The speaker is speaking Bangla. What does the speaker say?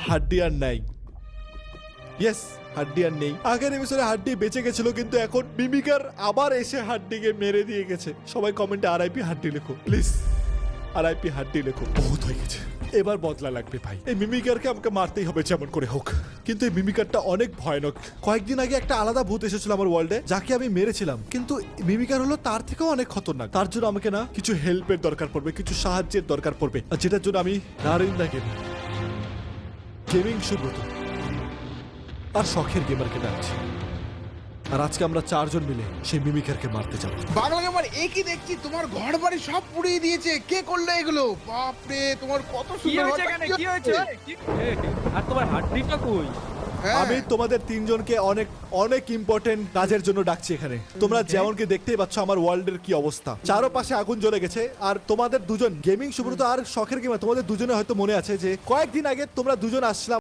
হাড্ডি আর নাই। ইয়েস, হাড্ডি আর নেই। আগের এপিসোডে হাড্ডি বেঁচে গেছিল, কিন্তু এখন মিমিকার আবার এসে হাড্ডিকে মেরে দিয়ে গেছে। সবাই কমেন্টে আরআইপি হাড্ডি লেখো প্লিজ, আরআইপি হাড্ডি লেখো। বহুত হয়ে গেছে, এবার বদলা লাগবে ভাই। এই মিমিকারকে আমাকে মারতেই হবে যেমন করে হোক। কিন্তু এই মিমিকারটা অনেক ভয়ানক। কয়েকদিন আগে একটা আলাদা ভূত এসেছিল আমার ওয়ার্ল্ডে, যাকে আমি মেরেছিলাম, কিন্তু মিমিকার হলো তার থেকেও অনেক খতরনাক। তার জন্য আমাকে না কিছু হেল্পের দরকার পড়বে, কিছু সাহায্যের দরকার পড়বে, আর যেটার জন্য আমি নারিন্দা গেমিং সুব্রত আর শখের গেমারকে ডাকছি। আর আজকে আমরা 4 জন মিলে সেই মিমিকারকে মারতে যাব। বাংলা গেমার একই দেখছি তোমার ঘর বাড়ি সব পুড়িয়ে দিয়েছে। কে করলো এগুলো? বাপরে, তোমার কত কি সুন্দর হয়েছে ঘরটা, এখানে? কি কি হয়েছে? আর তোমার হাড্ডিটা কই? হ্যাঁ। আমি তোমাদের 3 জনকে অনেক অনেক ইম্পর্টেন্ট কাজের জন্য ডাকছি এখানে। তোমরা যেমন কি দেখতেই পাচ্ছ আমার ওয়ার্ল্ডের কি অবস্থা, চারপাশে আগুন জ্বলে গেছে। আর তোমাদের দুজন গেমিং সুব্রত আর শখের গেমার, তোমাদের দুজনে হয়তো মনে আছে যে কয়েকদিন আগে তোমরা দুজন আসছিলাম